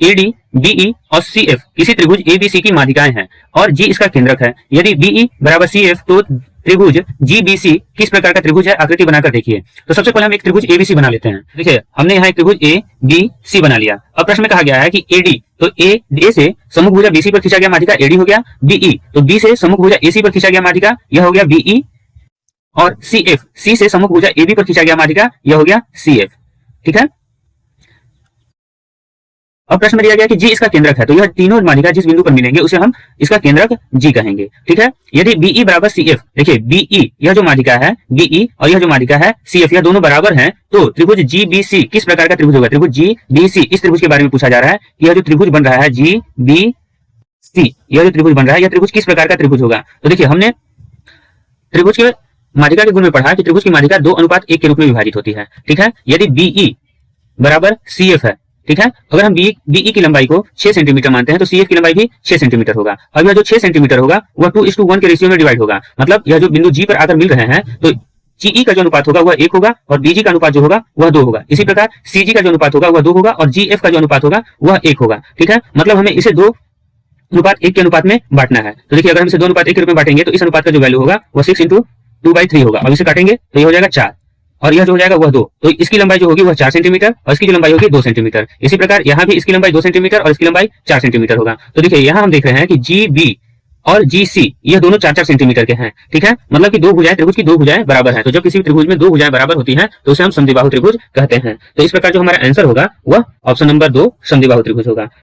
AD, BE और CF किसी त्रिभुज ABC की माध्यिकाएं हैं और G इसका केंद्रक है। यदि BE बराबर CF तो त्रिभुज GBC किस प्रकार का त्रिभुज है, आकृति बनाकर देखिए। तो सबसे पहले हम एक त्रिभुज ABC बना लेते हैं। देखिए हमने यहाँ एक त्रिभुज ABC बना लिया। अब प्रश्न में कहा गया है कि AD, तो A से सम्मुख भुजा BC पर खींचा गया माध्यिका AD हो गया। BE तो B से सम्मुख भुजा AC पर खींचा गया माध्यिका यह हो गया BE, और CF C से सम्मुख भुजा AB पर खींचा गया माध्यिका यह हो गया CF। ठीक है। अब प्रश्न में दिया गया कि G इसका केंद्रक है, तो यह तीनों माध्यिका जिस बिंदु पर मिलेंगे उसे हम इसका केंद्रक G कहेंगे। ठीक है। यदि BE बराबर CF, देखिए BE यह जो माध्यिका है BE और यह जो माध्यिका है CF यह दोनों बराबर हैं, तो त्रिभुज GBC किस प्रकार का त्रिभुज होगा। त्रिभुज GBC, इस त्रिभुज के बारे में पूछा जा रहा है कि यह जो त्रिभुज बन रहा है GBC, यह जो त्रिभुज बन रहा है यह त्रिभुज किस प्रकार का त्रिभुज होगा। तो देखिए हमने त्रिभुज के माध्यिका के गुण में पढ़ा कि त्रिभुज की माध्यिका 2:1 के रूप में विभाजित होती है। ठीक है। यदि BE बराबर CF है, ठीक है, अगर हम BE की लंबाई को 6 सेंटीमीटर मानते हैं तो CF की लंबाई भी 6 सेंटीमीटर होगा। अब यह जो 6 सेंटीमीटर होगा वह 2:1 के रेशियो में डिवाइड होगा। मतलब यह जो बिंदु G पर आकर मिल रहे हैं तो GE का जो अनुपात होगा वह 1 होगा और BG का अनुपात जो होगा वह 2 होगा। इसी प्रकार CG का जो अनुपात होगा वह 2 होगा और GF का जो अनुपात होगा वह 1 होगा। ठीक है। मतलब हमें इसे 2:1 के अनुपात में बांटना है। तो देखिए अगर हम इसे 2:1 के रूप में बांटेंगे तो इस अनुपात का जो वैल्यू होगा वह 6 × 2/3 होगा। अब इसे काटेंगे तो यह हो जाएगा 4 और यह जो हो जाएगा वह 2। तो इसकी लंबाई जो होगी वह 4 सेंटीमीटर और इसकी जो लंबाई होगी 2 सेंटीमीटर। इसी प्रकार यहाँ भी इसकी लंबाई 2 सेंटीमीटर और इसकी लंबाई 4 सेंटीमीटर होगा। तो देखिए यहाँ हम देख रहे हैं कि GB और GC यह दोनों 4-4 सेंटीमीटर के हैं। ठीक है। मतलब कि दो भुजाएं, त्रिभुज की दो भुजाएं बराबर हैं। तो जब किसी त्रिभुज में दो भुजाएं बराबर होती हैं तो उसे हम समद्विबाहु त्रिभुज कहते हैं। तो इस प्रकार जो हमारा आंसर होगा वह ऑप्शन नंबर 2 समद्विबाहु त्रिभुज होगा।